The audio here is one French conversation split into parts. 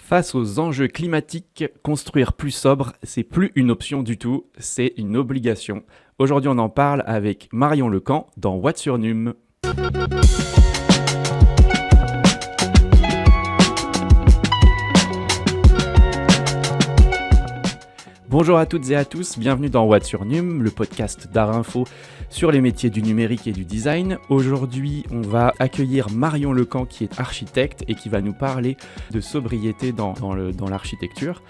Face aux enjeux climatiques, construire plus sobre, c'est plus une option du tout, c'est une obligation. Aujourd'hui, on en parle avec Marion Lecamp dans What's Your Num. Bonjour à toutes et à tous, bienvenue dans What's Your Num, le podcast d'Art Info sur les métiers du numérique et du design. Aujourd'hui, on va accueillir Marion Lecamp qui est architecte et qui va nous parler de sobriété dans l'architecture.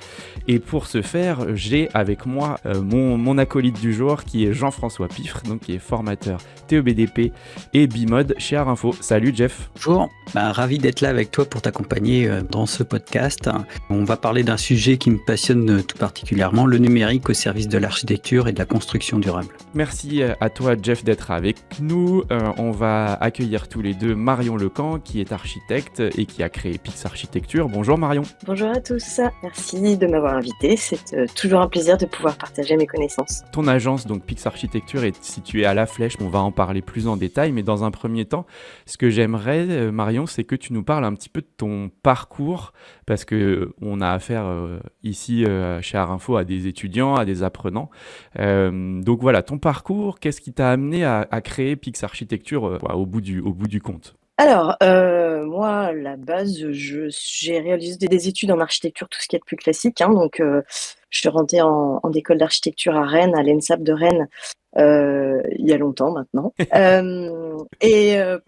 Et pour ce faire, j'ai avec moi mon acolyte du jour qui est Jean-François Piffre, donc qui est formateur TEBDP et Bimode chez Art Info. Salut Jeff. Bonjour, ravi d'être là avec toi pour t'accompagner dans ce podcast. On va parler d'un sujet qui me passionne tout particulièrement, le numérique au service de l'architecture et de la construction durable. Merci à toi Jeff d'être avec nous. On va accueillir tous les deux Marion Lecamp qui est architecte et qui a créé Pix Architecture. Bonjour Marion. Bonjour à tous, merci de m'avoir invité. C'est toujours un plaisir de pouvoir partager mes connaissances. Ton agence, donc Pix Architecture, est située à La Flèche. On va en parler plus en détail, mais dans un premier temps, ce que j'aimerais, Marion, c'est que tu nous parles un petit peu de ton parcours, parce qu'on a affaire ici chez Art Info à des étudiants, à des apprenants. Donc voilà, ton parcours, qu'est-ce qui t'a amené à créer Pix Architecture au bout du compte? Alors, moi, à la base, j'ai réalisé des études en architecture, tout ce qui est de plus classique. Donc, je suis rentrée en école d'architecture à Rennes, à l'ENSAP de Rennes, il y a longtemps maintenant.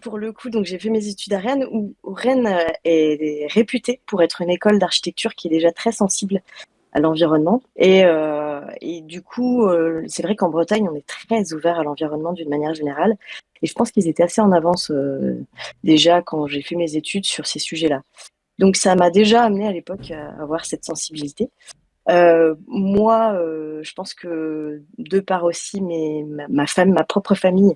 Pour le coup, donc, j'ai fait mes études à Rennes, où Rennes est réputée pour être une école d'architecture qui est déjà très sensible à l'environnement. Et du coup, c'est vrai qu'en Bretagne, on est très ouvert à l'environnement d'une manière générale. Et je pense qu'ils étaient assez en avance déjà quand j'ai fait mes études sur ces sujets-là. Donc ça m'a déjà amené à l'époque à avoir cette sensibilité. Moi, je pense que de par aussi ma propre famille,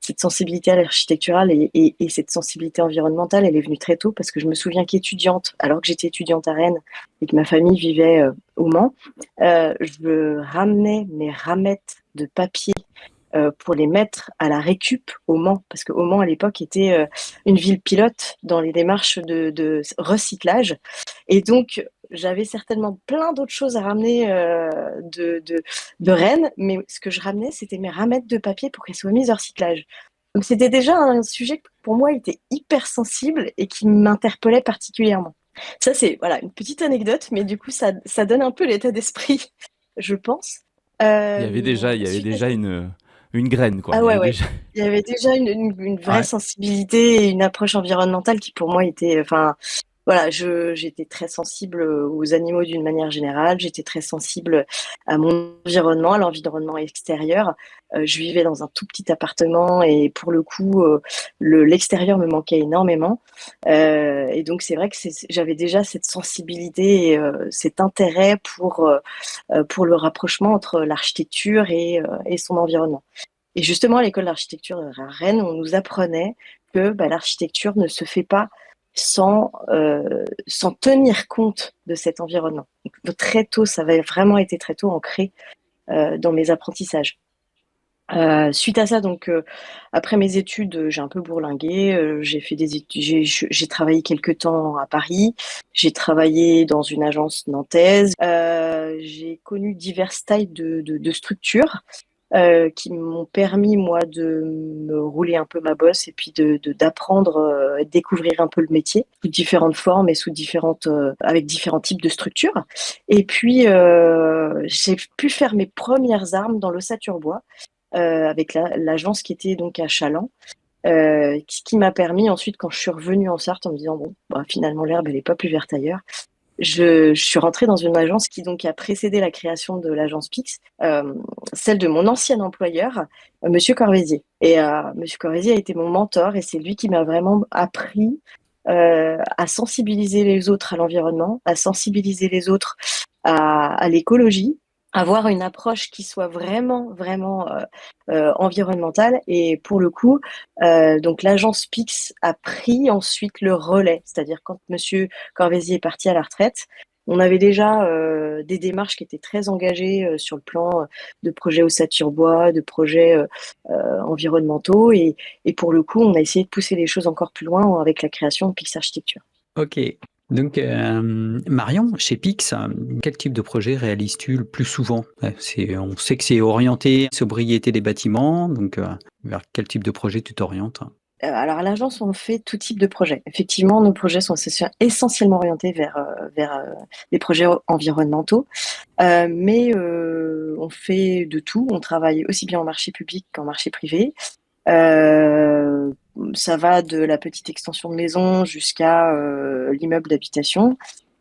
cette sensibilité à l'architecturale et cette sensibilité environnementale, elle est venue très tôt parce que je me souviens qu'étudiante, alors que j'étais étudiante à Rennes et que ma famille vivait au Mans, je ramenais mes ramettes de papier pour les mettre à la récup au Mans, parce qu'au Mans, à l'époque, était une ville pilote dans les démarches de recyclage. Et donc, j'avais certainement plein d'autres choses à ramener de Rennes, mais ce que je ramenais, c'était mes ramettes de papier pour qu'elles soient mises au recyclage. Donc, c'était déjà un sujet qui, pour moi, était hyper sensible et qui m'interpellait particulièrement. Ça, c'est voilà, une petite anecdote, mais du coup, ça donne un peu l'état d'esprit, je pense. Il y avait déjà une graine, quoi. Ah ouais. Il y avait déjà une vraie sensibilité et une approche environnementale qui pour moi était, voilà, j'étais très sensible aux animaux d'une manière générale, j'étais très sensible à mon environnement, à l'environnement extérieur. Je vivais dans un tout petit appartement et pour le coup, l'extérieur me manquait énormément. Et donc c'est vrai que j'avais déjà cette sensibilité et cet intérêt pour le rapprochement entre l'architecture et son environnement. Et justement, à l'école d'architecture à Rennes, on nous apprenait que l'architecture ne se fait pas sans tenir compte de cet environnement. Donc, très tôt, ça avait vraiment été très tôt ancré dans mes apprentissages. Suite à ça, donc après mes études, j'ai un peu bourlingué. J'ai fait des études, j'ai travaillé quelques temps à Paris. J'ai travaillé dans une agence nantaise. J'ai connu diverses tailles de structures. Qui m'ont permis, moi, de me rouler un peu ma bosse et puis d'apprendre, découvrir un peu le métier sous différentes formes et avec différents types de structures. Et puis, j'ai pu faire mes premières armes dans l'ossature-bois avec l'agence qui était donc à Chaland. Qui m'a permis ensuite, quand je suis revenue en Sarthe, en me disant, finalement, l'herbe, elle n'est pas plus verte ailleurs. Je suis rentrée dans une agence qui donc a précédé la création de l'agence Pix, celle de mon ancien employeur, Monsieur Corvézier. Et Monsieur Corvézier a été mon mentor et c'est lui qui m'a vraiment appris à sensibiliser les autres à l'environnement, à sensibiliser les autres à l'écologie, avoir une approche qui soit vraiment environnementale. Et pour le coup, donc l'agence Pix a pris ensuite le relais, c'est-à-dire quand Monsieur Corvézier est parti à la retraite, on avait déjà des démarches qui étaient très engagées sur le plan de projets ossature-bois, de projets environnementaux, et pour le coup, on a essayé de pousser les choses encore plus loin avec la création de Pix Architecture. Ok. Donc, Marion, chez Pix, quel type de projet réalises-tu le plus souvent? On sait que c'est orienté sobriété des bâtiments, donc vers quel type de projet tu t'orientes? Alors à l'agence, on fait tout type de projets. Effectivement, nos projets sont essentiellement orientés vers les projets environnementaux, mais on fait de tout. On travaille aussi bien en marché public qu'en marché privé. Euh, Ça va de la petite extension de maison jusqu'à l'immeuble d'habitation.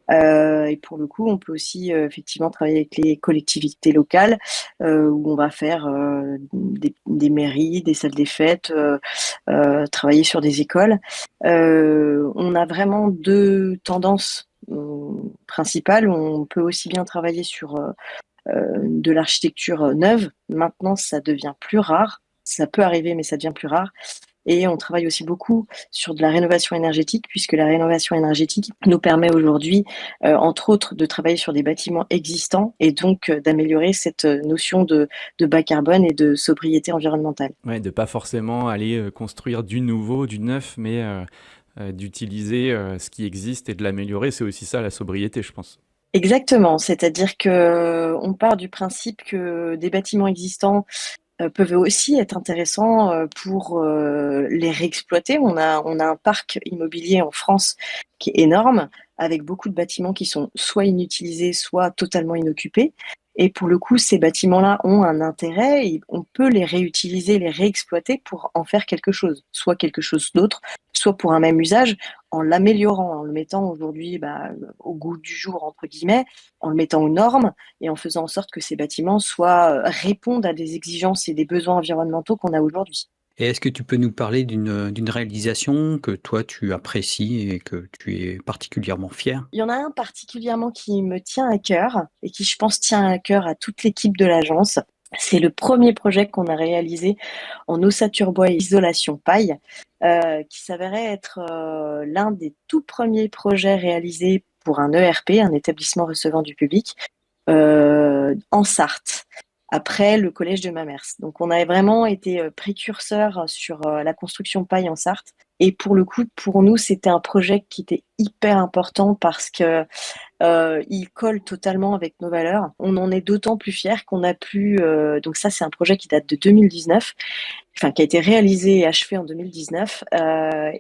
Et pour le coup, on peut aussi effectivement travailler avec les collectivités locales où on va faire des mairies, des salles des fêtes, travailler sur des écoles. On a vraiment deux tendances principales. On peut aussi bien travailler sur de l'architecture neuve. Maintenant, ça devient plus rare. Ça peut arriver, mais ça devient plus rare. Et on travaille aussi beaucoup sur de la rénovation énergétique, puisque la rénovation énergétique nous permet aujourd'hui, entre autres, de travailler sur des bâtiments existants et donc d'améliorer cette notion de bas carbone et de sobriété environnementale. Ouais, de pas forcément aller construire du nouveau, du neuf, mais d'utiliser ce qui existe et de l'améliorer. C'est aussi ça la sobriété, je pense. Exactement, c'est-à-dire que on part du principe que des bâtiments existants peuvent aussi être intéressants pour les réexploiter. On a un parc immobilier en France qui est énorme, avec beaucoup de bâtiments qui sont soit inutilisés, soit totalement inoccupés. Et pour le coup, ces bâtiments-là ont un intérêt et on peut les réutiliser, les réexploiter pour en faire quelque chose, soit quelque chose d'autre, soit pour un même usage, en l'améliorant, en le mettant aujourd'hui au goût du jour, entre guillemets, en le mettant aux normes et en faisant en sorte que ces bâtiments répondent à des exigences et des besoins environnementaux qu'on a aujourd'hui. Et est-ce que tu peux nous parler d'une réalisation que toi tu apprécies et que tu es particulièrement fier? Il y en a un particulièrement qui me tient à cœur et qui, je pense, tient à cœur à toute l'équipe de l'agence. C'est le premier projet qu'on a réalisé en ossature bois et isolation paille, qui s'avérait être l'un des tout premiers projets réalisés pour un ERP, un établissement recevant du public, en Sarthe, après le collège de Mamers. Donc on a vraiment été précurseur sur la construction paille en Sarthe. Et pour le coup, pour nous, c'était un projet qui était hyper important parce que il colle totalement avec nos valeurs. On en est d'autant plus fiers qu'on a pu. Donc ça, c'est un projet qui date de 2019, enfin qui a été réalisé et achevé en 2019,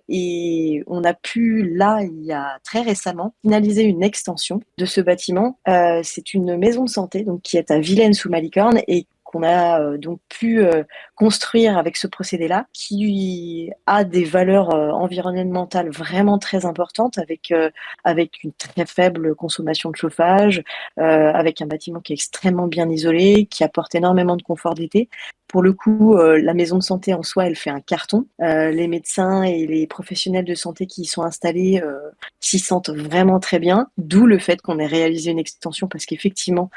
et on a pu là, il y a très récemment, finaliser une extension de ce bâtiment. C'est une maison de santé donc qui est à Vilaine-sous-Malicorne et qu'on a donc pu construire avec ce procédé-là, qui a des valeurs environnementales vraiment très importantes, avec une très faible consommation de chauffage, avec un bâtiment qui est extrêmement bien isolé, qui apporte énormément de confort d'été. Pour le coup, la maison de santé en soi, elle fait un carton. Les médecins et les professionnels de santé qui y sont installés s'y sentent vraiment très bien, d'où le fait qu'on ait réalisé une extension parce qu'effectivement,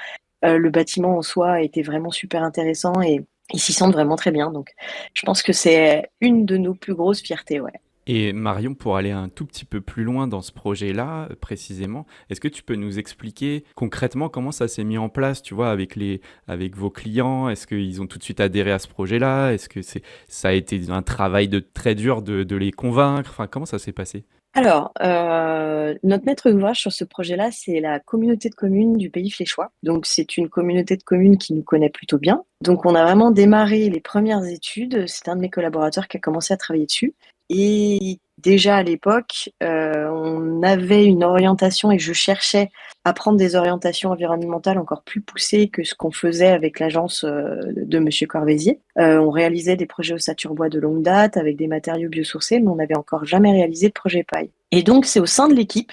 le bâtiment en soi était vraiment super intéressant et ils s'y sentent vraiment très bien. Donc, je pense que c'est une de nos plus grosses fiertés, ouais. Et Marion, pour aller un tout petit peu plus loin dans ce projet-là, précisément, est-ce que tu peux nous expliquer concrètement comment ça s'est mis en place, tu vois, avec vos clients? Est-ce qu'ils ont tout de suite adhéré à ce projet-là? Est-ce que ça a été un travail très dur de les convaincre? Enfin, comment ça s'est passé? Alors, notre maître d'ouvrage sur ce projet-là, c'est la communauté de communes du Pays Fléchois. Donc, c'est une communauté de communes qui nous connaît plutôt bien. Donc, on a vraiment démarré les premières études. C'est un de mes collaborateurs qui a commencé à travailler dessus. Et déjà à l'époque, on avait une orientation et je cherchais à prendre des orientations environnementales encore plus poussées que ce qu'on faisait avec l'agence de Monsieur Corvézier. On réalisait des projets ossature bois de longue date avec des matériaux biosourcés, mais on n'avait encore jamais réalisé de projet paille. Et donc, c'est au sein de l'équipe.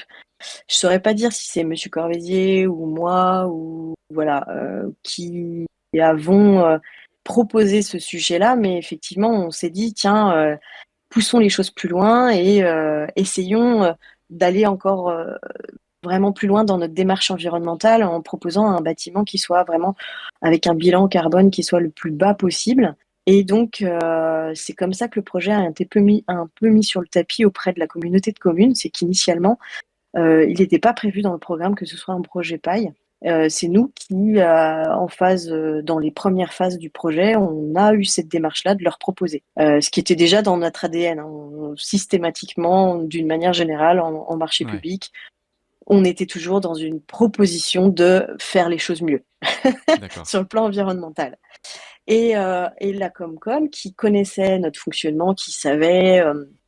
Je saurais pas dire si c'est Monsieur Corvézier ou moi ou voilà qui avons proposé ce sujet-là, mais effectivement, on s'est dit tiens. Poussons les choses plus loin et essayons d'aller encore vraiment plus loin dans notre démarche environnementale en proposant un bâtiment qui soit vraiment avec un bilan carbone qui soit le plus bas possible. Et donc, c'est comme ça que le projet a été un peu mis sur le tapis auprès de la communauté de communes. C'est qu'initialement, il n'était pas prévu dans le programme que ce soit un projet paille. C'est nous qui, dans les premières phases du projet, on a eu cette démarche-là de leur proposer. Ce qui était déjà dans notre ADN, hein, systématiquement, d'une manière générale, en marché Ouais. public. on était toujours dans une proposition de faire les choses mieux D'accord. sur le plan environnemental. Et la Comcom, qui connaissait notre fonctionnement, qui savait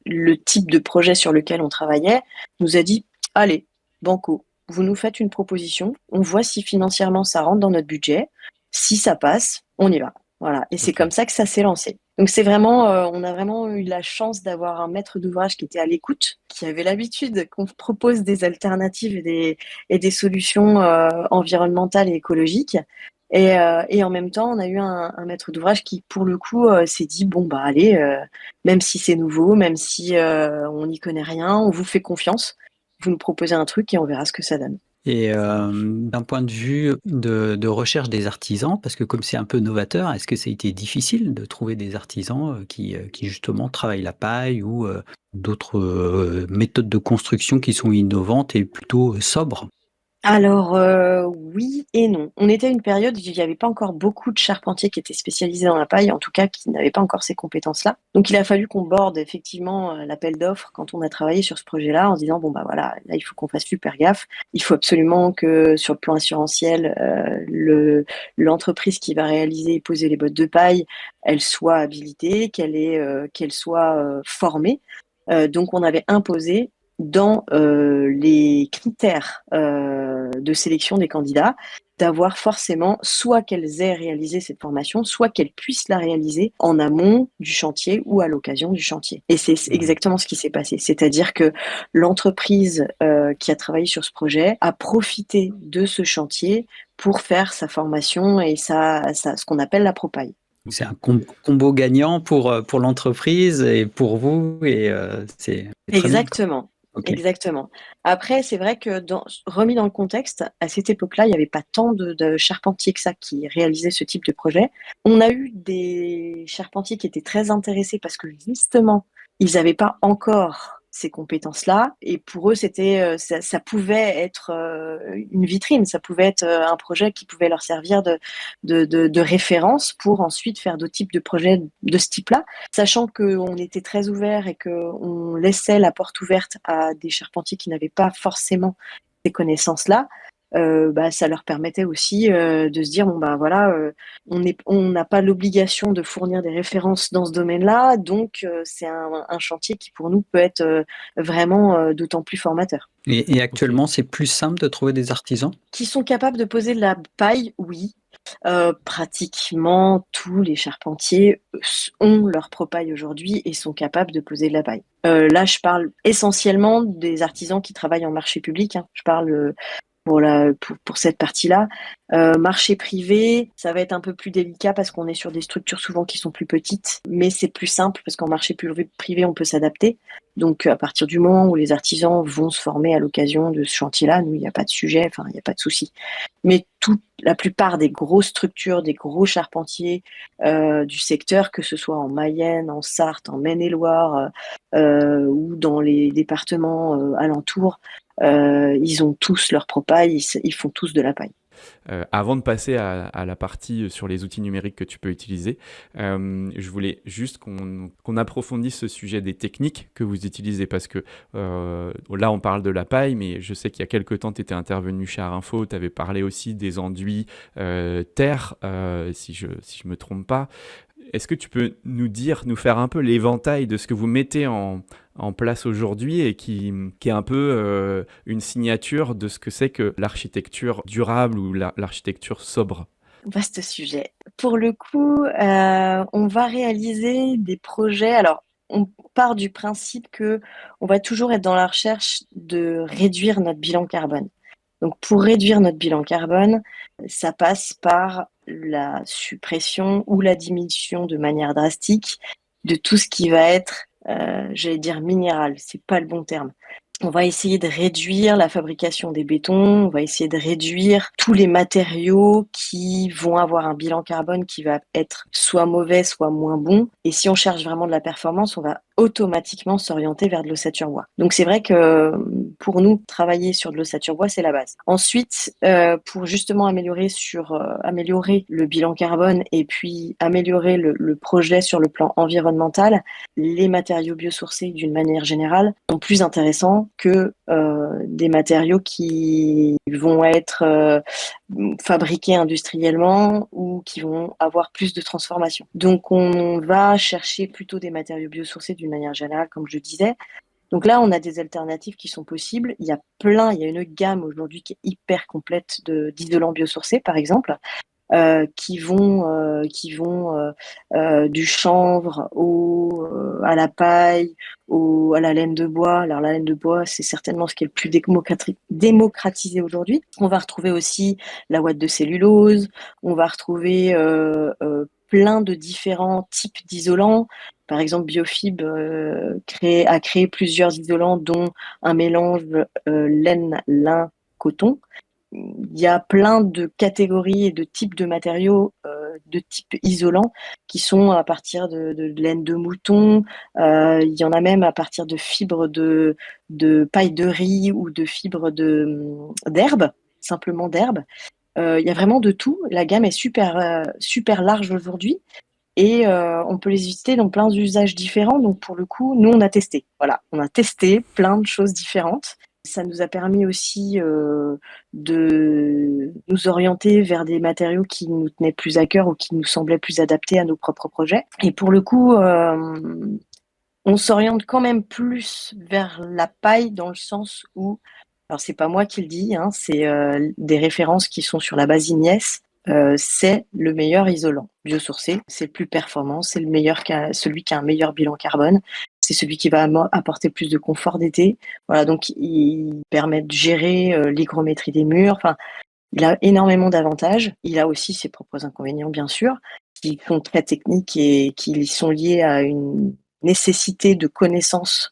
le type de projet sur lequel on travaillait, nous a dit « Allez, banco, vous nous faites une proposition, on voit si financièrement ça rentre dans notre budget. Si ça passe, on y va. » Voilà. Et c'est Ok. comme ça que ça s'est lancé. Donc c'est vraiment, on a vraiment eu la chance d'avoir un maître d'ouvrage qui était à l'écoute, qui avait l'habitude qu'on propose des alternatives et des solutions environnementales et écologiques. Et en même temps, on a eu un maître d'ouvrage qui, pour le coup, s'est dit, bon, bah allez, même si c'est nouveau, même si on n'y connaît rien, on vous fait confiance, vous nous proposez un truc et on verra ce que ça donne. Et d'un point de vue de recherche des artisans, parce que comme c'est un peu novateur, est-ce que ça a été difficile de trouver des artisans qui justement travaillent la paille ou d'autres méthodes de construction qui sont innovantes et plutôt sobres? Alors, oui et non. On était à une période où il n'y avait pas encore beaucoup de charpentiers qui étaient spécialisés dans la paille, en tout cas qui n'avaient pas encore ces compétences-là. Donc il a fallu qu'on borde effectivement l'appel d'offres quand on a travaillé sur ce projet-là, en se disant: «Bon, bah, voilà, là, il faut qu'on fasse super gaffe. Il faut absolument que sur le plan assurantiel, l'entreprise qui va réaliser et poser les bottes de paille, elle soit habilitée, qu'elle soit, formée». Donc on avait imposé dans les critères de sélection des candidats, d'avoir forcément soit qu'elles aient réalisé cette formation, soit qu'elles puissent la réaliser en amont du chantier ou à l'occasion du chantier. Et c'est Mhm. exactement ce qui s'est passé. C'est-à-dire que l'entreprise qui a travaillé sur ce projet a profité de ce chantier pour faire sa formation et ce qu'on appelle la propaille. C'est un combo gagnant pour l'entreprise et pour vous, et c'est très bien, quoi. Exactement. Ok. Exactement. Après, c'est vrai que remis dans le contexte, à cette époque-là, il n'y avait pas tant de charpentiers que ça qui réalisaient ce type de projet. On a eu des charpentiers qui étaient très intéressés parce que justement, ils n'avaient pas encore ces compétences-là. Et pour eux, ça pouvait être une vitrine, ça pouvait être un projet qui pouvait leur servir de référence pour ensuite faire d'autres types de projets de ce type-là. Sachant qu'on était très ouvert et qu'on laissait la porte ouverte à des charpentiers qui n'avaient pas forcément ces connaissances-là, bah, ça leur permettait aussi de se dire, bon, bah voilà, on n'a pas l'obligation de fournir des références dans ce domaine-là, donc c'est un chantier qui pour nous peut être vraiment d'autant plus formateur. Et Ok. actuellement, c'est plus simple de trouver des artisans? Qui sont capables de poser de la paille, oui. Pratiquement tous les charpentiers ont leur propaille aujourd'hui et sont capables de poser de la paille. Là, je parle essentiellement des artisans qui travaillent en marché public, hein. Je parle pour cette partie-là. Marché privé, ça va être un peu plus délicat parce qu'on est sur des structures souvent qui sont plus petites, mais c'est plus simple parce qu'en marché privé, on peut s'adapter. Donc, à partir du moment où les artisans vont se former à l'occasion de ce chantier-là, nous, il n'y a pas de sujet, enfin, il n'y a pas de souci. Mais la plupart des grosses structures, des gros charpentiers du secteur, que ce soit en Mayenne, en Sarthe, en Maine-et-Loire ou dans les départements alentours, ils ont tous leur propaille, ils font tous de la paille. Avant de passer à la partie sur les outils numériques que tu peux utiliser, je voulais juste qu'on approfondisse ce sujet des techniques que vous utilisez parce que là on parle de la paille, mais je sais qu'il y a quelques temps tu étais intervenu chez Arinfo, tu avais parlé aussi des enduits terre, si je me trompe pas. Est-ce que tu peux nous faire un peu l'éventail de ce que vous mettez en place aujourd'hui et qui est un peu une signature de ce que c'est que l'architecture durable ou l'architecture sobre? Vaste sujet. Pour le coup, on va réaliser des projets. Alors, on part du principe que on va toujours être dans la recherche de réduire notre bilan carbone. Donc, pour réduire notre bilan carbone, ça passe par la suppression ou la diminution de manière drastique de tout ce qui va être, j'allais dire minéral, c'est pas le bon terme. On va essayer de réduire la fabrication des bétons, on va essayer de réduire tous les matériaux qui vont avoir un bilan carbone qui va être soit mauvais, soit moins bon. Et si on cherche vraiment de la performance, on va automatiquement s'orienter vers de l'ossature bois. Donc c'est vrai que pour nous, travailler sur de l'ossature bois, c'est la base. Ensuite, pour justement améliorer le bilan carbone et puis améliorer le projet sur le plan environnemental, les matériaux biosourcés d'une manière générale sont plus intéressants que des matériaux qui vont être fabriqués industriellement ou qui vont avoir plus de transformation. Donc on va chercher plutôt des matériaux biosourcés d'une manière générale, comme je disais. Donc là, on a des alternatives qui sont possibles. Il y a une gamme aujourd'hui qui est hyper complète d'isolants biosourcés, par exemple, qui vont du chanvre à la paille, à la laine de bois. Alors la laine de bois, c'est certainement ce qui est le plus démocratisé aujourd'hui. On va retrouver aussi la ouate de cellulose. On va retrouver plein de différents types d'isolants. Par exemple, Biofib a créé plusieurs isolants, dont un mélange laine, lin, coton. Il y a plein de catégories et de types de matériaux de type isolant qui sont à partir de laine de mouton. Il y en a même à partir de fibres de paille de riz ou de fibres d'herbe, simplement d'herbe. Il y a vraiment de tout. La gamme est super large aujourd'hui. Et on peut les utiliser dans plein d'usages différents. Donc pour le coup, nous, on a testé. Voilà, on a testé plein de choses différentes. Ça nous a permis aussi de nous orienter vers des matériaux qui nous tenaient plus à cœur ou qui nous semblaient plus adaptés à nos propres projets. Et pour le coup, on s'oriente quand même plus vers la paille dans le sens où, alors c'est pas moi qui le dis, hein, c'est des références qui sont sur la base Ignies. C'est le meilleur isolant biosourcé, c'est le plus performant, c'est celui qui a un meilleur bilan carbone, c'est celui qui va apporter plus de confort d'été. Voilà, donc il permet de gérer l'hygrométrie des murs. Enfin, il a énormément d'avantages. Il a aussi ses propres inconvénients, bien sûr, qui sont très techniques et qui sont liés à une nécessité de connaissances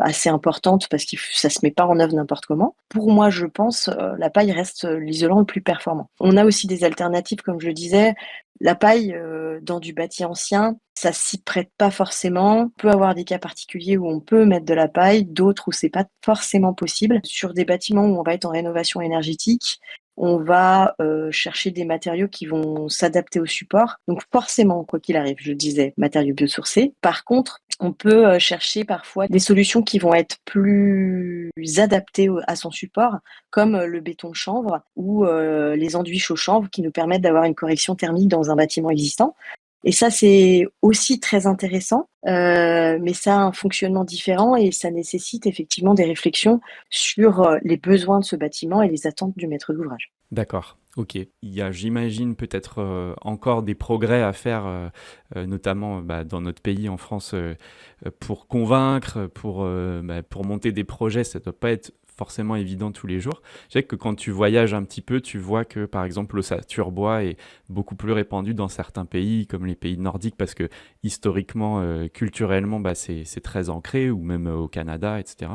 assez importante parce que ça se met pas en œuvre n'importe comment. Pour moi, je pense, la paille reste l'isolant le plus performant. On a aussi des alternatives, comme je le disais. La paille dans du bâti ancien, ça s'y prête pas forcément. On peut avoir des cas particuliers où on peut mettre de la paille, d'autres où c'est pas forcément possible. Sur des bâtiments où on va être en rénovation énergétique, on va chercher des matériaux qui vont s'adapter au support. Donc forcément, quoi qu'il arrive, je disais, matériaux biosourcés. Par contre, on peut chercher parfois des solutions qui vont être plus adaptées à son support, comme le béton chanvre ou les enduits chaux chanvre qui nous permettent d'avoir une correction thermique dans un bâtiment existant. Et ça, c'est aussi très intéressant, mais ça a un fonctionnement différent et ça nécessite effectivement des réflexions sur les besoins de ce bâtiment et les attentes du maître d'ouvrage. D'accord, ok. Il y a, j'imagine, peut-être encore des progrès à faire, notamment dans notre pays, en France, pour convaincre, pour monter des projets. Ça ne doit pas être forcément évident tous les jours. Je sais que quand tu voyages un petit peu, tu vois que, par exemple, l'ossature bois est beaucoup plus répandue dans certains pays, comme les pays nordiques, parce que historiquement, culturellement, c'est très ancré, ou même au Canada, etc.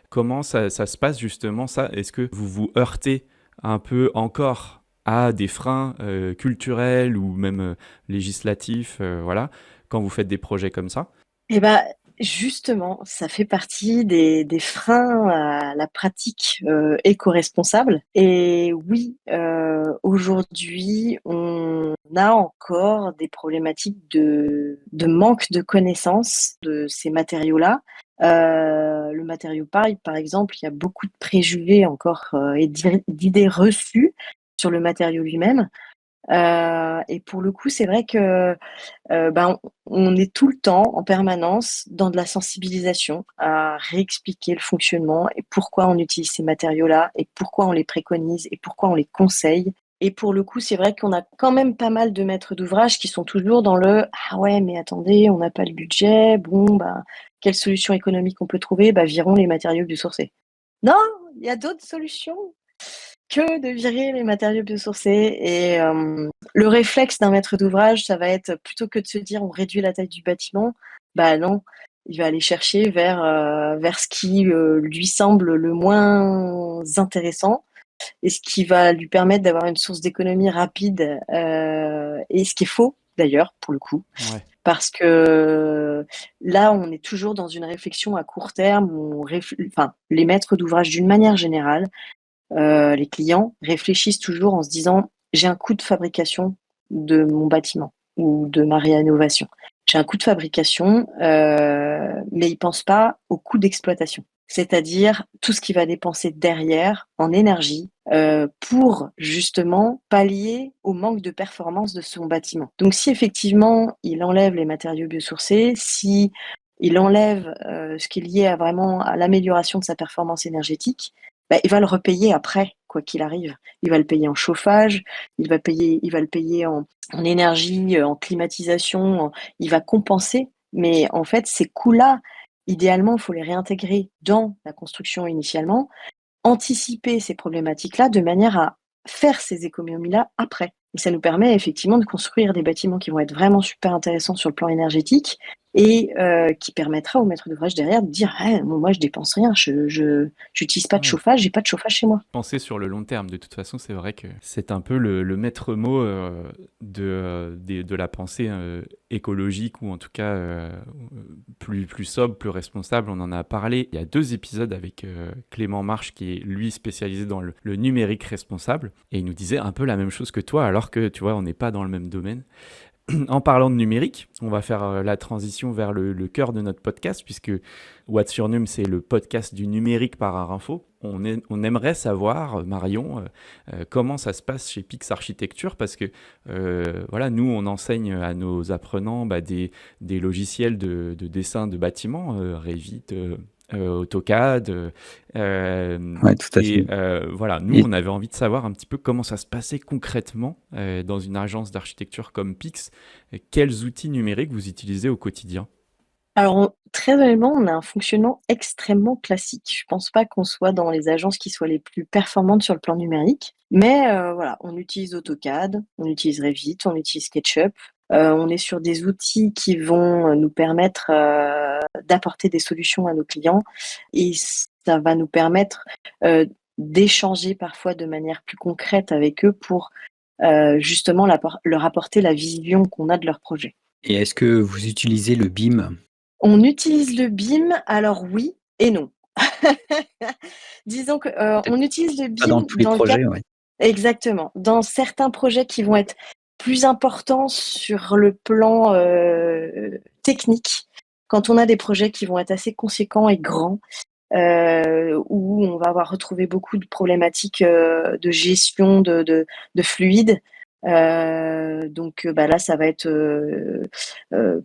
Comment ça se passe justement, ça? Est-ce que vous vous heurtez un peu encore à des freins culturels ou même législatifs, voilà, quand vous faites des projets comme ça? Eh ben, justement, ça fait partie des freins à la pratique éco-responsable. Et oui, aujourd'hui, on a encore des problématiques de manque de connaissance de ces matériaux-là. Le matériau paille, par exemple, il y a beaucoup de préjugés encore et d'idées reçues sur le matériau lui-même. Et pour le coup, c'est vrai que on est tout le temps, en permanence, dans de la sensibilisation, à réexpliquer le fonctionnement et pourquoi on utilise ces matériaux-là et pourquoi on les préconise et pourquoi on les conseille. Et pour le coup, c'est vrai qu'on a quand même pas mal de maîtres d'ouvrage qui sont toujours dans le « Ah ouais, mais attendez, on n'a pas le budget, quelle solution économique on peut trouver? Virons les matériaux biosourcés. » Non, il y a d'autres solutions que de virer les matériaux biosourcés. Et le réflexe d'un maître d'ouvrage, ça va être plutôt que de se dire on réduit la taille du bâtiment, non, il va aller chercher vers ce qui lui semble le moins intéressant et ce qui va lui permettre d'avoir une source d'économie rapide et ce qui est faux. d'ailleurs, pour le coup. Ouais. Parce que là, on est toujours dans une réflexion à court terme où enfin, les maîtres d'ouvrage d'une manière générale, les clients réfléchissent toujours en se disant j'ai un coût de fabrication de mon bâtiment ou de ma rénovation. J'ai un coût de fabrication, mais ils pensent pas au coût d'exploitation. C'est-à-dire tout ce qu'il va dépenser derrière en énergie pour justement pallier au manque de performance de son bâtiment. Donc si effectivement il enlève les matériaux biosourcés, si il enlève ce qui est lié à vraiment à l'amélioration de sa performance énergétique, il va le repayer après, quoi qu'il arrive. Il va le payer en chauffage, il va le payer en énergie, en climatisation, il va compenser. Mais en fait, ces coûts-là, idéalement, il faut les réintégrer dans la construction initialement, anticiper ces problématiques-là de manière à faire ces économies-là après. Et ça nous permet effectivement de construire des bâtiments qui vont être vraiment super intéressants sur le plan énergétique et qui permettra au maître d'ouvrage derrière de dire moi je dépense rien, je n'utilise pas de Ouais. chauffage, j'ai pas de chauffage chez moi. Penser sur le long terme, de toute façon, c'est vrai que c'est un peu le maître mot de la pensée écologique ou en tout cas plus sobre, plus responsable. On en a parlé il y a 2 épisodes avec Clément Marche qui est lui spécialisé dans le numérique responsable et il nous disait un peu la même chose que toi alors que tu vois on n'est pas dans le même domaine. En parlant de numérique, on va faire la transition vers le cœur de notre podcast, puisque What's Your Num, c'est le podcast du numérique par Arinfo. On aimerait savoir, Marion, comment ça se passe chez Pix Architecture, parce que voilà, nous, on enseigne à nos apprenants des logiciels de dessin de bâtiments, Revit, AutoCAD. Ouais, tout à Et fait. voilà, nous, Et on avait envie de savoir un petit peu comment ça se passait concrètement dans une agence d'architecture comme Pix. Quels outils numériques vous utilisez au quotidien? Alors, très honnêtement, on a un fonctionnement extrêmement classique. Je pense pas qu'on soit dans les agences qui soient les plus performantes sur le plan numérique, mais voilà, on utilise AutoCAD, on utilise Revit, on utilise SketchUp. On est sur des outils qui vont nous permettre d'apporter des solutions à nos clients et ça va nous permettre d'échanger parfois de manière plus concrète avec eux pour justement leur apporter la vision qu'on a de leur projet. est-ce que vous utilisez le BIM? On utilise le BIM, alors oui et non. Disons que, Peut-être on utilise le pas dans BIM tous les dans le cadre projets, ouais. exactement. Dans certains projets qui vont être plus importants sur le plan, technique, quand on a des projets qui vont être assez conséquents et grands, où on va avoir retrouvé beaucoup de problématiques, de gestion de fluides. Donc là, ça va être,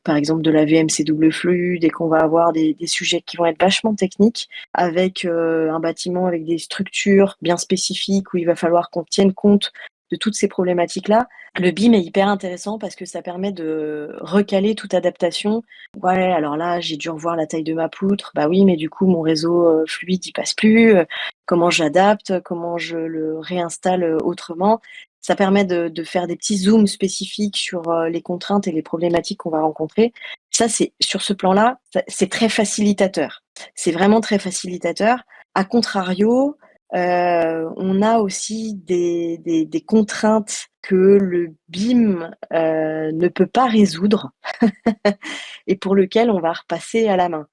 par exemple de la VMC double flux, dès qu'on va avoir des sujets qui vont être vachement techniques, avec un bâtiment avec des structures bien spécifiques où il va falloir qu'on tienne compte de toutes ces problématiques-là. Le BIM est hyper intéressant parce que ça permet de recaler toute adaptation. Ouais, alors là, j'ai dû revoir la taille de ma poutre. Bah oui, mais du coup, mon réseau fluide, il passe plus. Comment j'adapte? Comment je le réinstalle autrement? Ça permet de faire des petits zooms spécifiques sur les contraintes et les problématiques qu'on va rencontrer. Ça, c'est sur ce plan-là, c'est très facilitateur. C'est vraiment très facilitateur. A contrario, on a aussi des contraintes que le BIM ne peut pas résoudre et pour lequel on va repasser à la main.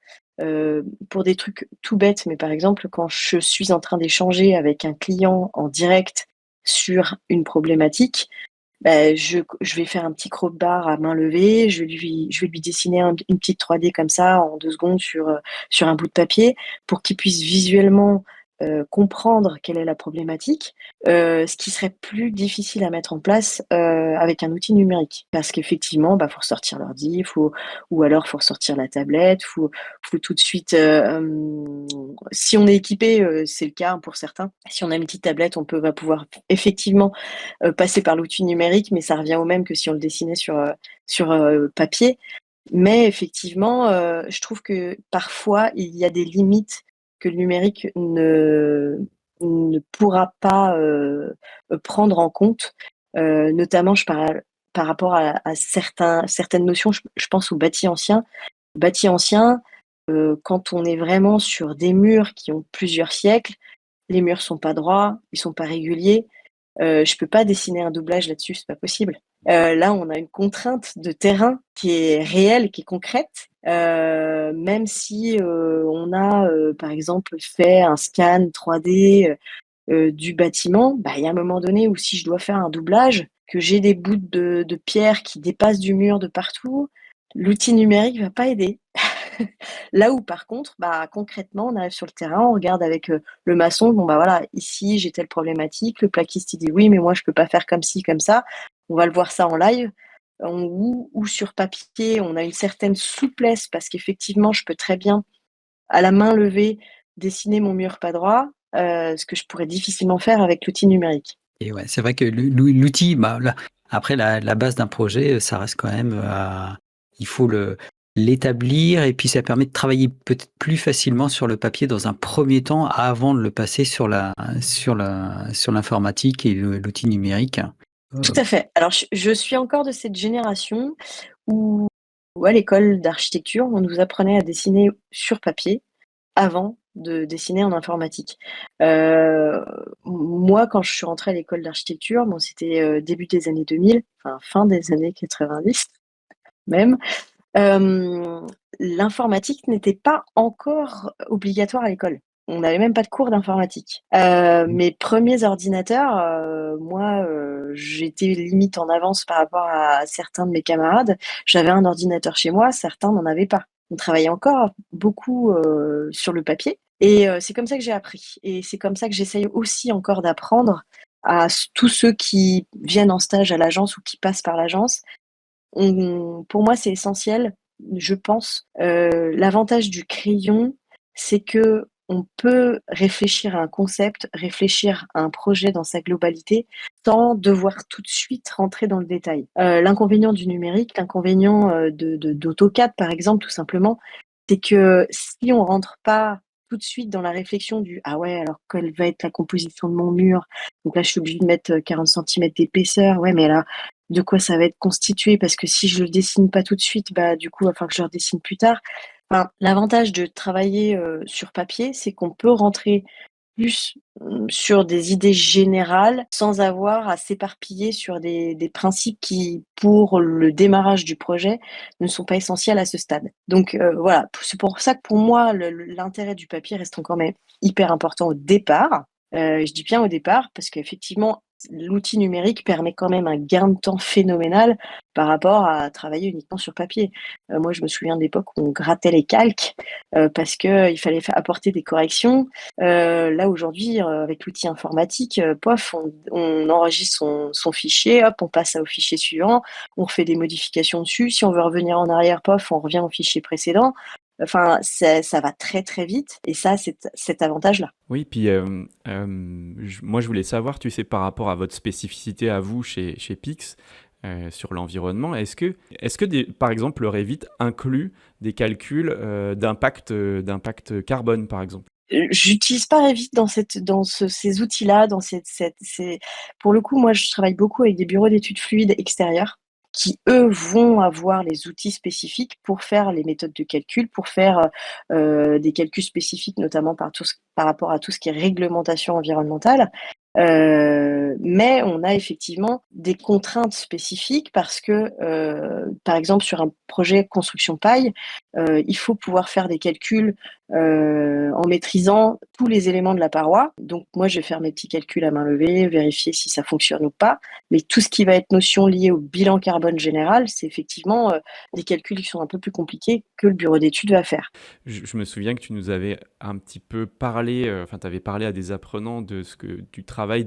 Pour des trucs tout bêtes, mais par exemple, quand je suis en train d'échanger avec un client en direct sur une problématique, je vais faire un petit croquis-barre à main levée, je vais lui dessiner une petite 3D comme ça en 2 secondes sur un bout de papier pour qu'il puisse visuellement comprendre quelle est la problématique, ce qui serait plus difficile à mettre en place avec un outil numérique. Parce qu'effectivement, faut ressortir l'ordi, ou alors faut ressortir la tablette, faut tout de suite, si on est équipé, c'est le cas pour certains. Si on a une petite tablette, va pouvoir effectivement passer par l'outil numérique, mais ça revient au même que si on le dessinait sur papier. Mais effectivement, je trouve que parfois, il y a des limites que le numérique ne pourra pas prendre en compte, notamment par rapport à certaines notions, je pense au bâti ancien. Le bâti ancien, quand on est vraiment sur des murs qui ont plusieurs siècles, les murs sont pas droits, ils sont pas réguliers. Je peux pas dessiner un doublage là-dessus, c'est pas possible. Là, on a une contrainte de terrain qui est réelle, qui est concrète. Même si on a, par exemple, fait un scan 3D du bâtiment, bah, il y a un moment donné où si je dois faire un doublage, que j'ai des bouts de pierre qui dépassent du mur de partout, l'outil numérique va pas aider. Là où par contre, bah, concrètement, on arrive sur le terrain, on regarde avec le maçon, bon bah voilà, ici j'ai telle problématique, le plaquiste il dit oui, mais moi je peux pas faire comme ci, comme ça. On va le voir ça en live. Ou sur papier, on a une certaine souplesse parce qu'effectivement, je peux très bien, à la main levée, dessiner mon mur pas droit, ce que je pourrais difficilement faire avec l'outil numérique. Et ouais, c'est vrai que l'outil, bah, après la base d'un projet, ça reste quand même, il faut l'établir et puis ça permet de travailler peut-être plus facilement sur le papier dans un premier temps avant de le passer sur l'informatique et l'outil numérique. Tout à fait. Alors je suis encore de cette génération où à l'école d'architecture, on nous apprenait à dessiner sur papier avant de dessiner en informatique. Moi, quand je suis rentrée à l'école d'architecture, bon, c'était début des années 2000, enfin fin des années 90 même. L'informatique n'était pas encore obligatoire à l'école. On n'avait même pas de cours d'informatique. Mes premiers ordinateurs, moi, j'étais limite en avance par rapport à certains de mes camarades. J'avais un ordinateur chez moi, certains n'en avaient pas. On travaillait encore beaucoup sur le papier et c'est comme ça que j'ai appris et c'est comme ça que j'essaye aussi encore d'apprendre à tous ceux qui viennent en stage à l'agence ou qui passent par l'agence. Pour moi, c'est essentiel, je pense. L'avantage du crayon, c'est que on peut réfléchir à un concept, réfléchir à un projet dans sa globalité, sans devoir tout de suite rentrer dans le détail. L'inconvénient du numérique, l'inconvénient d'AutoCAD, par exemple, tout simplement, c'est que si on rentre pas tout de suite dans la réflexion du ah ouais, alors quelle va être la composition de mon mur? Donc là, je suis obligée de mettre 40 centimètres d'épaisseur. Ouais, mais là, de quoi ça va être constitué? Parce que si je le dessine pas tout de suite, bah du coup, il va falloir que je le redessine plus tard. Enfin, l'avantage de travailler sur papier, c'est qu'on peut rentrer plus sur des idées générales sans avoir à s'éparpiller sur des principes qui, pour le démarrage du projet, ne sont pas essentiels à ce stade. Donc voilà, c'est pour ça que pour moi, l'intérêt du papier reste encore même hyper important au départ. Je dis bien au départ parce qu'effectivement, l'outil numérique permet quand même un gain de temps phénoménal par rapport à travailler uniquement sur papier. Moi, je me souviens de l'époque où on grattait les calques parce qu'il fallait apporter des corrections. Là, aujourd'hui, avec l'outil informatique, pof, on enregistre son fichier, hop, on passe au fichier suivant, on refait des modifications dessus. Si on veut revenir en arrière, pof, on revient au fichier précédent. Enfin, ça va très très vite et ça, c'est cet avantage-là. Oui, puis moi je voulais savoir, tu sais, par rapport à votre spécificité à vous chez Pix, sur l'environnement, est-ce que par exemple, le Revit inclut des calculs d'impact carbone, par exemple? J'utilise pas Revit dans ces outils-là, pour le coup, moi, je travaille beaucoup avec des bureaux d'études fluides extérieurs qui, eux, vont avoir les outils spécifiques pour faire les méthodes de calcul, pour faire des calculs spécifiques, notamment par rapport à tout ce qui est réglementation environnementale. Mais on a effectivement des contraintes spécifiques parce que, par exemple, sur un projet construction paille, il faut pouvoir faire des calculs en maîtrisant tous les éléments de la paroi. Donc moi, je vais faire mes petits calculs à main levée, vérifier si ça fonctionne ou pas. Mais tout ce qui va être notion liée au bilan carbone général, c'est effectivement des calculs qui sont un peu plus compliqués que le bureau d'études va faire. Je me souviens que tu nous avais un petit peu parlé, enfin, tu avais parlé à des apprenants du travail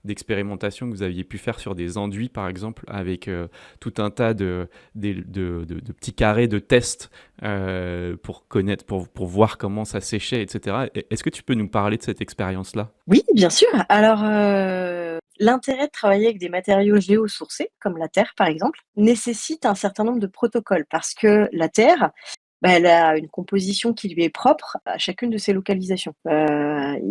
d'expérimentation que vous aviez pu faire sur des enduits, par exemple, avec tout un tas de petits carrés de tests pour connaître, pour voir comment ça séchait, etc. Est-ce que tu peux nous parler de cette expérience-là? Oui, bien sûr. Alors, l'intérêt de travailler avec des matériaux géosourcés, comme la terre par exemple, nécessite un certain nombre de protocoles parce que la terre, bah, elle a une composition qui lui est propre à chacune de ses localisations.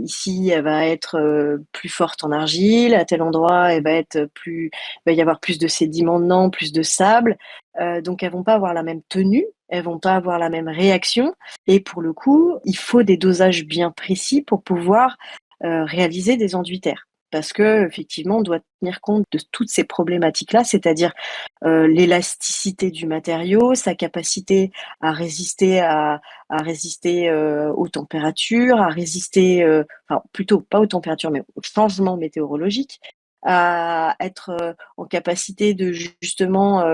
Ici, elle va être plus forte en argile, à tel endroit, il va y avoir plus de sédiments dedans, plus de sable. Donc, elles vont pas avoir la même tenue, elles vont pas avoir la même réaction. Et pour le coup, il faut des dosages bien précis pour pouvoir réaliser des enduits terre. parce que effectivement, on doit tenir compte de toutes ces problématiques-là, c'est-à-dire l'élasticité du matériau, sa capacité à résister aux températures, à résister, enfin plutôt pas aux températures, mais aux changements météorologiques, à être en capacité de justement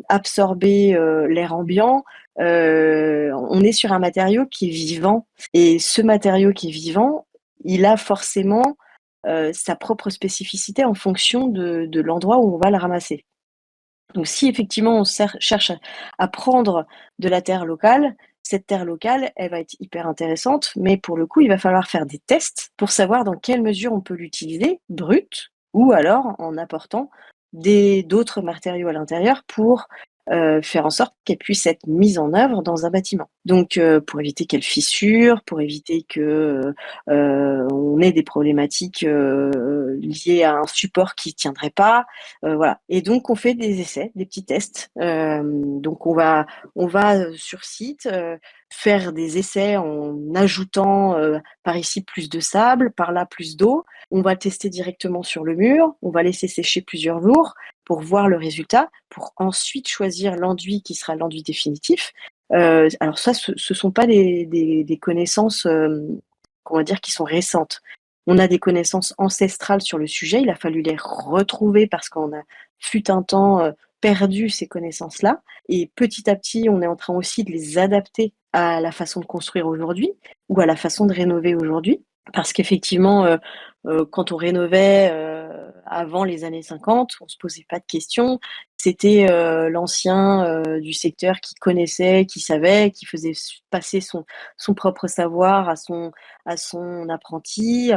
absorber l'air ambiant. On est sur un matériau qui est vivant, et ce matériau qui est vivant, il a forcément sa propre spécificité en fonction de l'endroit où on va le ramasser. Donc si effectivement on cherche à prendre de la terre locale, cette terre locale, elle va être hyper intéressante, mais pour le coup, il va falloir faire des tests pour savoir dans quelle mesure on peut l'utiliser brute, ou alors en apportant d'autres matériaux à l'intérieur pour faire en sorte qu'elle puisse être mise en œuvre dans un bâtiment. Donc pour éviter qu'elle fissure, pour éviter que on ait des problématiques liées à un support qui tiendrait pas, voilà. Et donc on fait des essais, des petits tests. Donc on va sur site faire des essais en ajoutant par ici plus de sable, par là plus d'eau. On va tester directement sur le mur, on va laisser sécher plusieurs jours pour voir le résultat, pour ensuite choisir l'enduit qui sera l'enduit définitif. Alors ça, ce sont pas des connaissances, qu'on va dire, qui sont récentes. On a des connaissances ancestrales sur le sujet, il a fallu les retrouver parce qu'on a, fut un temps, perdu ces connaissances-là. Et petit à petit, on est en train aussi de les adapter à la façon de construire aujourd'hui ou à la façon de rénover aujourd'hui. Parce qu'effectivement, quand on rénovait avant les années 50, on se posait pas de questions. C'était l'ancien du secteur qui connaissait, qui savait, qui faisait passer son propre savoir à son apprenti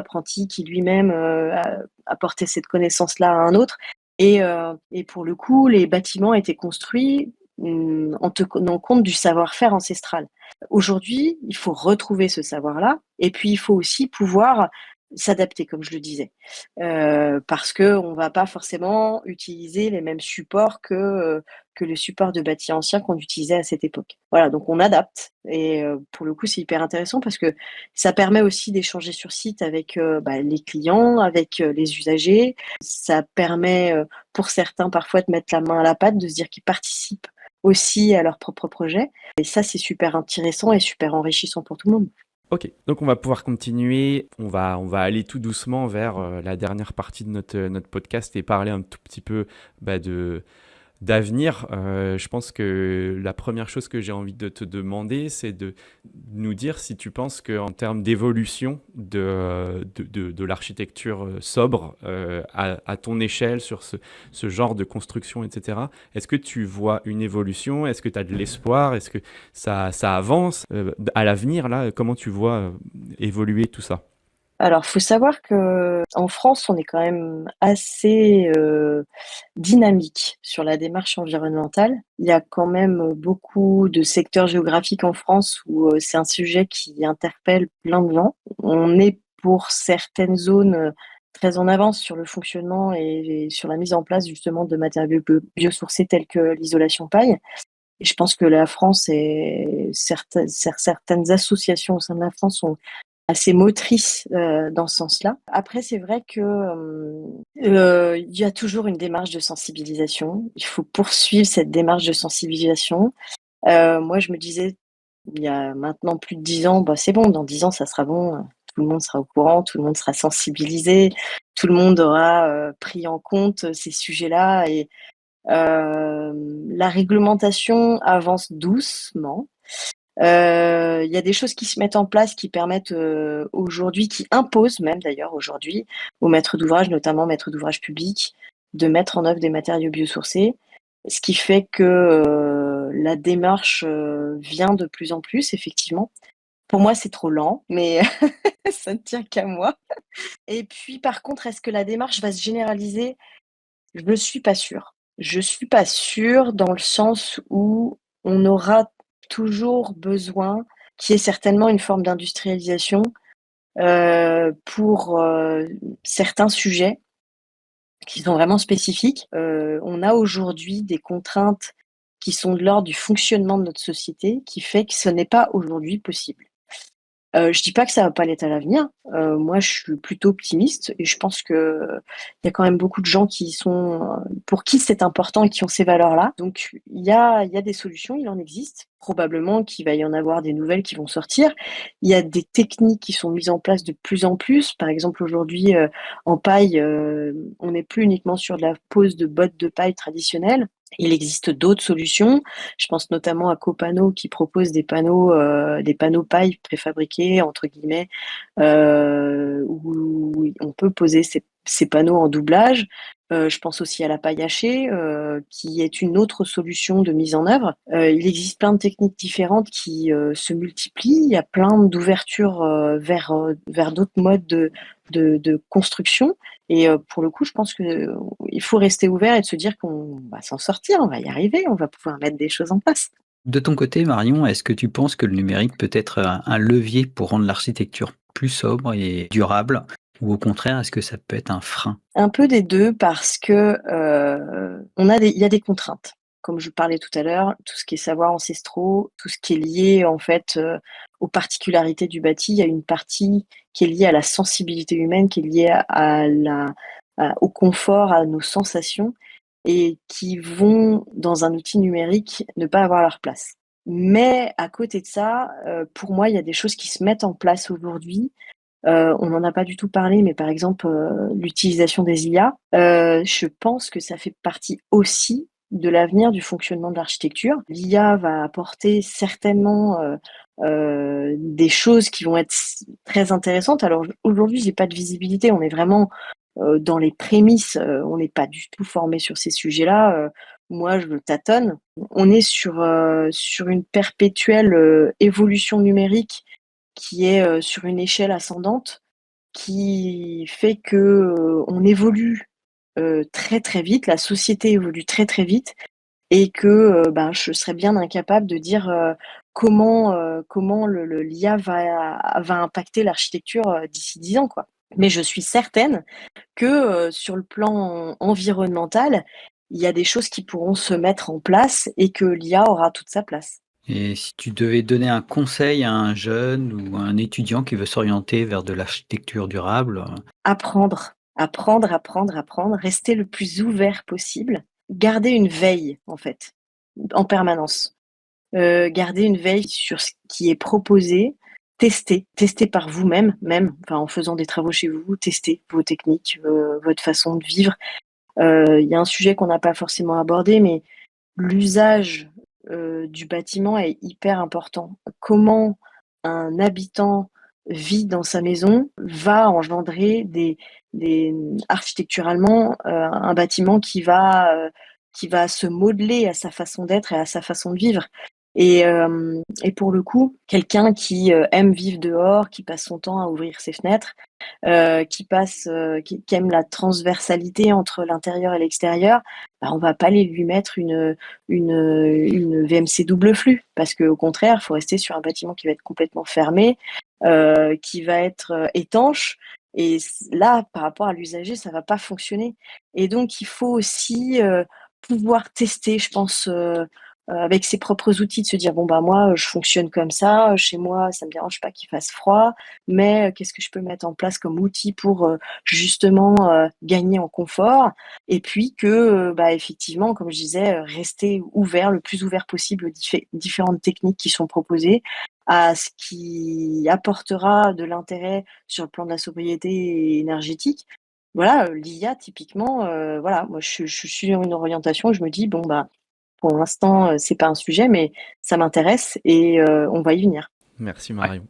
qui lui-même apportait cette connaissance-là à un autre. Et pour le coup, les bâtiments étaient construits en tenant compte du savoir-faire ancestral. Aujourd'hui, il faut retrouver ce savoir-là, et puis il faut aussi pouvoir s'adapter, comme je le disais, parce que on va pas forcément utiliser les mêmes supports que les supports de bâtis anciens qu'on utilisait à cette époque. Voilà, donc on adapte, et pour le coup, c'est hyper intéressant parce que ça permet aussi d'échanger sur site avec les clients, avec les usagers. Ça permet pour certains parfois de mettre la main à la pâte, de se dire qu'ils participent aussi à leur propre projet. Et ça, c'est super intéressant et super enrichissant pour tout le monde. Ok, donc on va pouvoir continuer. On va aller tout doucement vers la dernière partie de notre podcast et parler un tout petit peu d'avenir. Je pense que la première chose que j'ai envie de te demander, c'est de nous dire si tu penses qu'en termes d'évolution de l'architecture sobre à ton échelle sur ce genre de construction, etc., est-ce que tu vois une évolution? Est-ce que tu as de l'espoir? Est-ce que ça avance à l'avenir, là? Comment tu vois évoluer tout ça? Alors, faut savoir que en France, on est quand même assez dynamique sur la démarche environnementale. Il y a quand même beaucoup de secteurs géographiques en France où c'est un sujet qui interpelle plein de gens. On est pour certaines zones très en avance sur le fonctionnement et sur la mise en place justement de matériaux biosourcés tels que l'isolation paille. Et je pense que la France et certaines associations au sein de la France sont assez motrice dans ce sens-là. Après, c'est vrai que il y a toujours une démarche de sensibilisation. Il faut poursuivre cette démarche de sensibilisation. Moi, je me disais, il y a maintenant plus de 10 ans, c'est bon, dans 10 ans, ça sera bon. Tout le monde sera au courant, tout le monde sera sensibilisé, tout le monde aura pris en compte ces sujets-là. Et la réglementation avance doucement. Il y a des choses qui se mettent en place qui permettent aujourd'hui, qui imposent même d'ailleurs aujourd'hui aux maîtres d'ouvrage, notamment maîtres d'ouvrage publics, de mettre en œuvre des matériaux biosourcés. Ce qui fait que la démarche vient de plus en plus, effectivement. Pour moi, c'est trop lent, mais ça ne tient qu'à moi. Et puis, par contre, est-ce que la démarche va se généraliser? Je ne suis pas sûre. Je suis pas sûre dans le sens où on aura toujours besoin qu'il y ait certainement une forme d'industrialisation pour certains sujets qui sont vraiment spécifiques. On a aujourd'hui des contraintes qui sont de l'ordre du fonctionnement de notre société qui fait que ce n'est pas aujourd'hui possible. Je dis pas que ça va pas l'être à l'avenir. Moi, je suis plutôt optimiste et je pense que il y a quand même beaucoup de gens pour qui c'est important et qui ont ces valeurs-là. Donc il y a des solutions, il en existe. Probablement qu'il va y en avoir des nouvelles qui vont sortir. Il y a des techniques qui sont mises en place de plus en plus. Par exemple, aujourd'hui, en paille, on n'est plus uniquement sur de la pose de bottes de paille traditionnelles. Il existe d'autres solutions. Je pense notamment à Copano qui propose des panneaux paille préfabriqués entre guillemets, où on peut poser ces panneaux en doublage. Je pense aussi à la paille hachée, qui est une autre solution de mise en œuvre. Il existe plein de techniques différentes qui se multiplient. Il y a plein d'ouvertures vers d'autres modes de construction. Et pour le coup, je pense que il faut rester ouvert et de se dire qu'on va s'en sortir, on va y arriver, on va pouvoir mettre des choses en place. De ton côté, Marion, est-ce que tu penses que le numérique peut être un levier pour rendre l'architecture plus sobre et durable? Ou au contraire, est-ce que ça peut être un frein? Un peu des 2 parce que, il y a des contraintes. Comme je parlais tout à l'heure, tout ce qui est savoirs ancestraux, tout ce qui est lié en fait, aux particularités du bâti. Il y a une partie qui est liée à la sensibilité humaine, qui est liée au confort, à nos sensations et qui vont, dans un outil numérique, ne pas avoir leur place. Mais à côté de ça, pour moi, il y a des choses qui se mettent en place aujourd'hui. On n'en a pas du tout parlé, mais par exemple, l'utilisation des IA, je pense que ça fait partie aussi de l'avenir du fonctionnement de l'architecture. L'IA va apporter certainement, des choses qui vont être très intéressantes. Alors aujourd'hui, j'ai pas de visibilité, on est vraiment, dans les prémices, on n'est pas du tout formé sur ces sujets-là, moi je tâtonne. On est sur une perpétuelle, évolution numérique qui est, sur une échelle ascendante, qui fait que, on évolue, très, très vite, la société évolue très, très vite et que, ben, je serais bien incapable de dire, comment le l'IA va impacter l'architecture, d'ici 10 ans, quoi. Mais je suis certaine que, sur le plan environnemental, il y a des choses qui pourront se mettre en place et que l'IA aura toute sa place. Et si tu devais donner un conseil à un jeune ou à un étudiant qui veut s'orienter vers de l'architecture durable, Apprendre, apprendre, apprendre, apprendre, rester le plus ouvert possible, garder une veille en fait, en permanence. Garder une veille sur ce qui est proposé, tester par vous-même, même, enfin en faisant des travaux chez vous, tester vos techniques, votre façon de vivre. Il y a un sujet qu'on n'a pas forcément abordé, mais l'usage, du bâtiment est hyper important. Comment un habitant vit dans sa maison va engendrer architecturalement, un bâtiment qui va se modeler à sa façon d'être et à sa façon de vivre. Et pour le coup, quelqu'un qui, aime vivre dehors, qui passe son temps à ouvrir ses fenêtres, qui aime la transversalité entre l'intérieur et l'extérieur, bah, on va pas aller lui mettre une VMC double flux parce qu'au contraire, il faut rester sur un bâtiment qui va être complètement fermé, qui va être, étanche et là, par rapport à l'usager, ça va pas fonctionner et donc il faut aussi, pouvoir tester, je pense, avec ses propres outils, de se dire: «Bon, bah, moi, je fonctionne comme ça, chez moi, ça me dérange pas qu'il fasse froid, mais qu'est-ce que je peux mettre en place comme outil pour, justement, gagner en confort?» Et puis que, bah, effectivement, comme je disais, rester ouvert, le plus ouvert possible aux différentes techniques qui sont proposées, à ce qui apportera de l'intérêt sur le plan de la sobriété énergétique. Voilà, l'IA typiquement, voilà, moi je suis dans une orientation où je me dis: «Bon, bah, pour l'instant, c'est pas un sujet, mais ça m'intéresse et on va y venir». Merci ouais. Marion.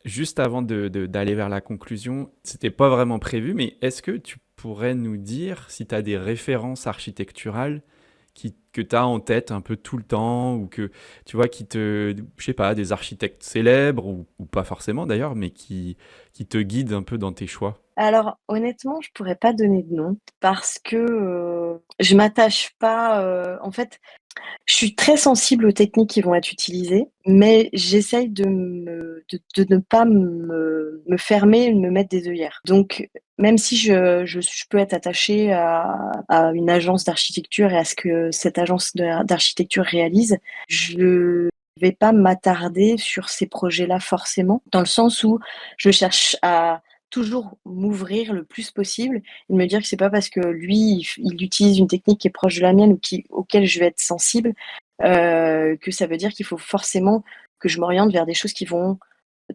Juste avant d'aller vers la conclusion, c'était pas vraiment prévu, mais est-ce que tu pourrais nous dire si tu as des références architecturales que tu as en tête un peu tout le temps ou que tu vois je sais pas, des architectes célèbres ou pas forcément d'ailleurs, mais qui te guident un peu dans tes choix? Alors honnêtement, je pourrais pas donner de nom parce que, je m'attache pas, en fait, je suis très sensible aux techniques qui vont être utilisées, mais j'essaye de ne pas me fermer, de me mettre des œillères. Donc même si je peux être attachée à une agence d'architecture et à ce que cette agence d'architecture réalise, je vais pas m'attarder sur ces projets-là forcément, dans le sens où je cherche à toujours m'ouvrir le plus possible et me dire que c'est pas parce que lui, il utilise une technique qui est proche de la mienne ou auquel je vais être sensible, que ça veut dire qu'il faut forcément que je m'oriente vers des choses qui vont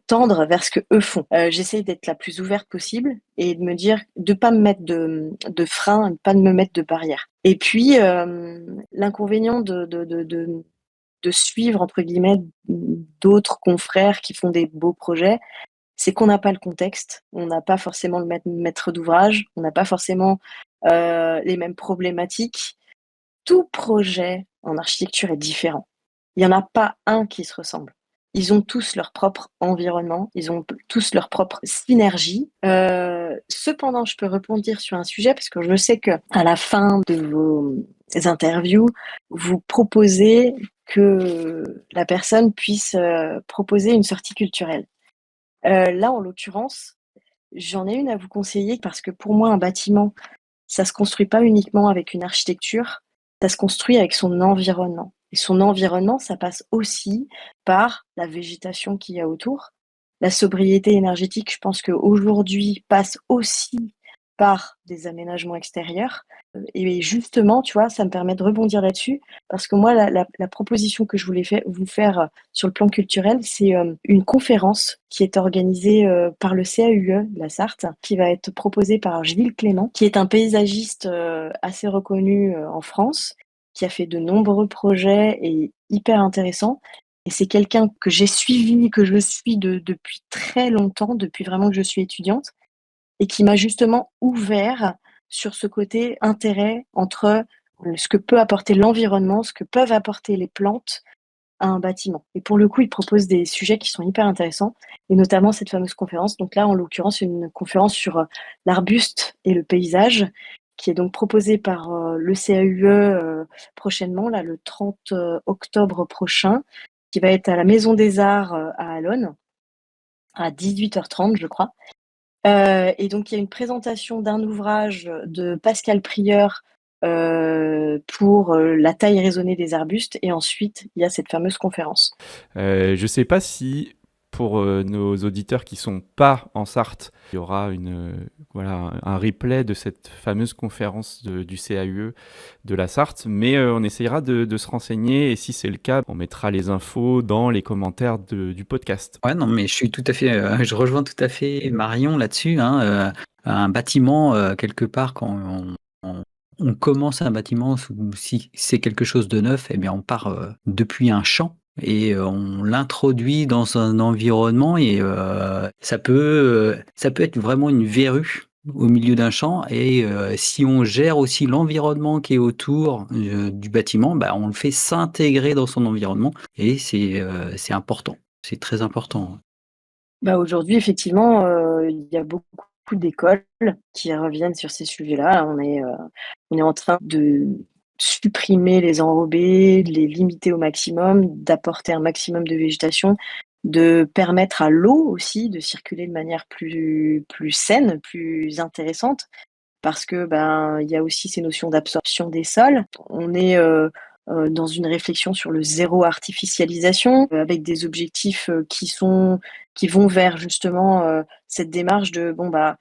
tendre vers ce que eux font. J'essaie d'être la plus ouverte possible et de me dire de pas me mettre de frein, pas de me mettre de barrière. Et puis l'inconvénient de suivre entre guillemets d'autres confrères qui font des beaux projets, c'est qu'on n'a pas le contexte, on n'a pas forcément le maître d'ouvrage, on n'a pas forcément les mêmes problématiques. Tout projet en architecture est différent. Il n'y en a pas un qui se ressemble. Ils ont tous leur propre environnement, ils ont tous leur propre synergie. Cependant, je peux rebondir sur un sujet parce que je sais que à la fin de vos interviews, vous proposez que la personne puisse proposer une sortie culturelle. Là, en l'occurrence, j'en ai une à vous conseiller parce que pour moi, un bâtiment, ça se construit pas uniquement avec une architecture, ça se construit avec son environnement. Et son environnement, ça passe aussi par la végétation qu'il y a autour. La sobriété énergétique, je pense qu'aujourd'hui, passe aussi par des aménagements extérieurs. Et justement, tu vois, ça me permet de rebondir là-dessus, parce que moi, la proposition que je voulais vous faire sur le plan culturel, c'est une conférence qui est organisée par le CAUE, la Sarthe, qui va être proposée par Gilles Clément, qui est un paysagiste assez reconnu en France, qui a fait de nombreux projets et hyper intéressants. Et c'est quelqu'un que j'ai suivi, que je suis depuis très longtemps, depuis vraiment que je suis étudiante, et qui m'a justement ouvert sur ce côté intérêt entre ce que peut apporter l'environnement, ce que peuvent apporter les plantes à un bâtiment. Et pour le coup, il propose des sujets qui sont hyper intéressants, et notamment cette fameuse conférence. Donc là, en l'occurrence, une conférence sur l'arbuste et le paysage, qui est donc proposée par le CAUE prochainement, là, le 30 octobre prochain, qui va être à la Maison des Arts à Allonne, à 18h30, je crois. Et donc, il y a une présentation d'un ouvrage de Pascal Prieur pour la taille raisonnée des arbustes. Et ensuite, il y a cette fameuse conférence. Je ne sais pas si pour nos auditeurs qui ne sont pas en Sarthe, il y aura un replay de cette fameuse conférence du CAUE de la Sarthe, mais on essayera de se renseigner et si c'est le cas, on mettra les infos dans les commentaires du podcast. Ouais, non, mais je suis tout à fait, je rejoins tout à fait Marion là-dessus. Un bâtiment, quelque part, quand on commence un bâtiment, si c'est quelque chose de neuf, eh bien, on part depuis un champ et on l'introduit dans un environnement et ça peut être vraiment une verrue au milieu d'un champ et si on gère aussi l'environnement qui est autour du bâtiment, bah, on le fait s'intégrer dans son environnement et c'est important, c'est très important. Bah, aujourd'hui, effectivement, il y a beaucoup d'écoles qui reviennent sur ces sujets-là. On est en train de supprimer les enrobés, de les limiter au maximum, d'apporter un maximum de végétation, de permettre à l'eau aussi de circuler de manière plus saine, plus intéressante, parce que il y a aussi ces notions d'absorption des sols. On est dans une réflexion sur le zéro artificialisation, avec des objectifs qui vont vers justement cette démarche de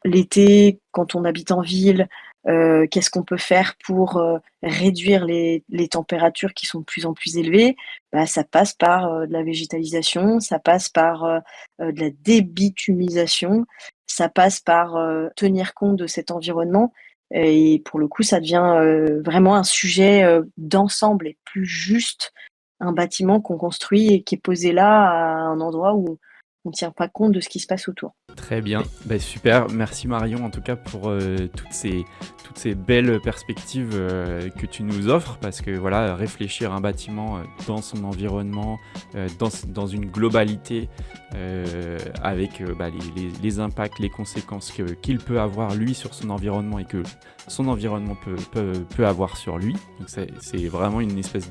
l'été, quand on habite en ville, qu'est-ce qu'on peut faire pour réduire les températures qui sont de plus en plus élevées. Ça passe par de la végétalisation, ça passe par de la débitumisation, ça passe par tenir compte de cet environnement. Et pour le coup, ça devient vraiment un sujet d'ensemble et plus juste un bâtiment qu'on construit et qui est posé là à un endroit où on ne tient pas compte de ce qui se passe autour. Très bien, super, merci Marion en tout cas pour toutes ces belles perspectives que tu nous offres, parce que voilà, réfléchir un bâtiment dans son environnement, dans une globalité avec les impacts, les conséquences qu'il peut avoir lui sur son environnement et que son environnement peut avoir sur lui. Donc c'est vraiment une espèce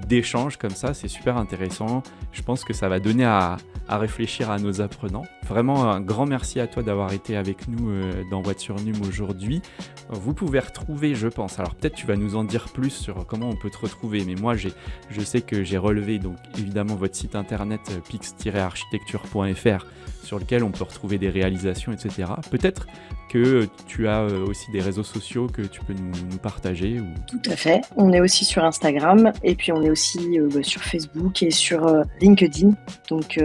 d'échange comme ça, c'est super intéressant. Je pense que ça va donner à réfléchir à nos apprenants. Vraiment un grand merci à toi d'avoir été avec nous dans What sur Num aujourd'hui. Vous pouvez retrouver, je pense, alors peut-être tu vas nous en dire plus sur comment on peut te retrouver, mais moi je sais que j'ai relevé donc évidemment votre site internet pix-architecture.fr sur lequel on peut retrouver des réalisations, etc. Peut-être que tu as aussi des réseaux sociaux que tu peux nous partager ou... Tout à fait. On est aussi sur Instagram et puis on est aussi sur Facebook et sur LinkedIn. Donc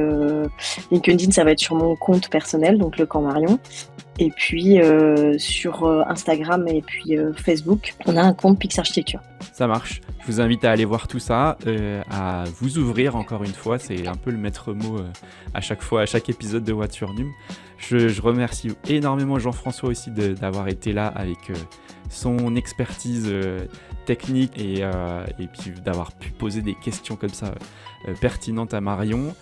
LinkedIn, ça va être sur mon compte personnel, donc Le Camp Marion. Et puis sur Instagram et puis Facebook, on a un compte Pix Architecture. Ça marche. Je vous invite à aller voir tout ça, à vous ouvrir encore une fois. C'est un peu le maître mot à chaque fois, à chaque épisode de What sur Num. Je remercie énormément Jean-François aussi d'avoir été là avec son expertise technique et puis d'avoir pu poser des questions comme ça pertinentes à Marion.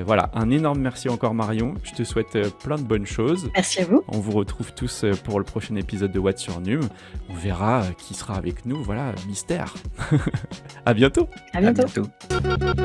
Voilà, un énorme merci encore Marion. Je te souhaite plein de bonnes choses. Merci à vous. On vous retrouve tous pour le prochain épisode de What sur Num. On verra qui sera avec nous. Voilà, mystère. À bientôt. À bientôt. À bientôt.